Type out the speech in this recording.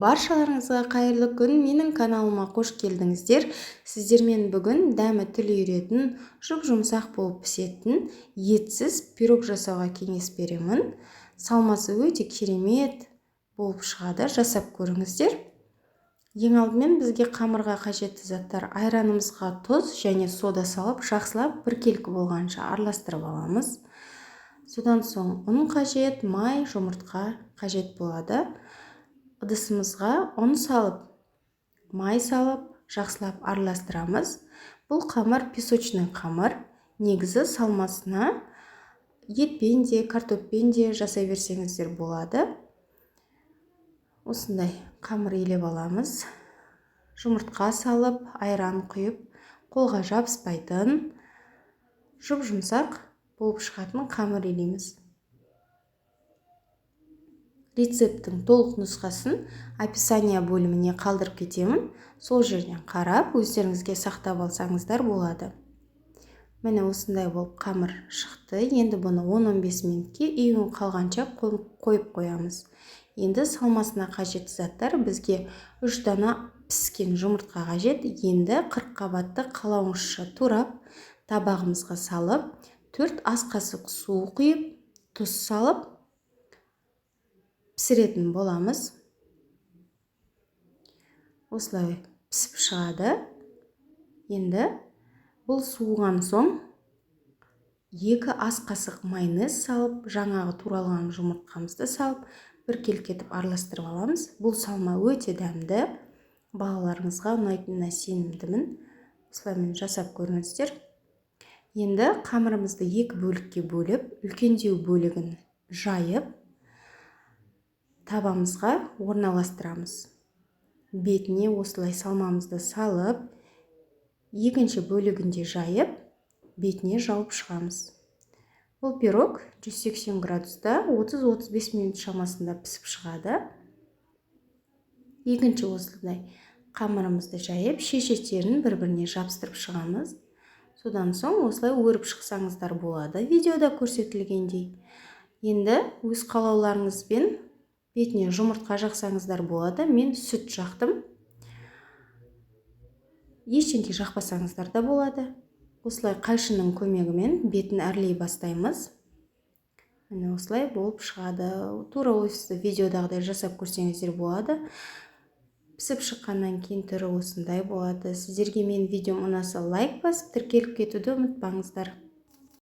Баршаларыңызға қайырлы күн, менің каналыма қош келдіңіздер. Сіздермен бүгін дәмі тіл үйіретін, жұп-жұмсақ болып пісетін, етсіз пирог жасауға кеңес беремін. Салмасы өте керемет болып шығады, жасап көріңіздер. Ең алдымен бізге қамырға қажетті заттар: айранымызға тұз және сода салып, жақсылап біркелкі болғанша араластырып аламыз. Содан соң ұн қажет, май, жұмыртқа қажет болады. Ыдысымызға ұн салып, май салып, жақсылап араластырамыз. Бұл қамыр песочный қамыр. Негізі салмасына етпен де, картоппен де жасай берсеңіздер болады. Осындай қамыр елеп аламыз. Жұмыртқа салып, айран құйып, қолға жабыспайтын, жұп-жұмсақ болып шығатын қамыр елейміз. Рецепттің толық нұсқасын описание бөліміне қалдырып кетемін. Сол жерден қарап, өздеріңізге сақтап алсаңыздар болады. Міне осындай болып қамыр шықты. Енді бұны 10-15 минутке үйің қалғанша қойып қоямыз. Енді салмасына қажетті заттар: бізге 3 дана піскен жұмыртқа қажет. Енді 40 қабатты қалауыңызша турап, табағымызға салып, 4 ас қасық су құйып, тұз салып пісіретін боламыз. Осылай пісіп шығады. Енді бұл суыған соң 2 ас қасық майонез салып, жаңағы туралған жұмыртқамызды салып, біркелкі етіп араластырып аламыз. Бұл салма өте дәмді. Балаларыңызға ұнайтынына сенімдімін. Осылаймен жасап көріңіздер. Енді қамырымызды 2 бөлікке бөліп, үлкендеу бөлігін жайып, табамызға орналастырамыз. Бетіне осылай салмамызды салып, екінші бөлігінде жайып, бетіне жауып шығамыз. Бұл пирог 180 градуста 30-35 минут шамасында пісіп шығады. Екінші осылай қамырымызды жайып, шешеттерін бір-біріне жабыстырып шығамыз. Содан соң осылай өріп шықсаңыздар болады, видеода көрсетілгендей. Енді өз қалауларыңызбен бетіне жұмыртқа жақсаңыздар болады. Мен сүт жақтым. Ештеңке жақпасаңыздар да болады. Осылай қайшының көмегімен бетін әрлей бастаймыз. Міне осылай болып шығады. Тура осы видеодағыдай жасап көрсеңіздер болады. Пісіп шыққаннан кейін түрі осындай болады. Сіздерге мен видеом ұнаса лайк басып, тіркеліп кетуді ұмытпаңыздар.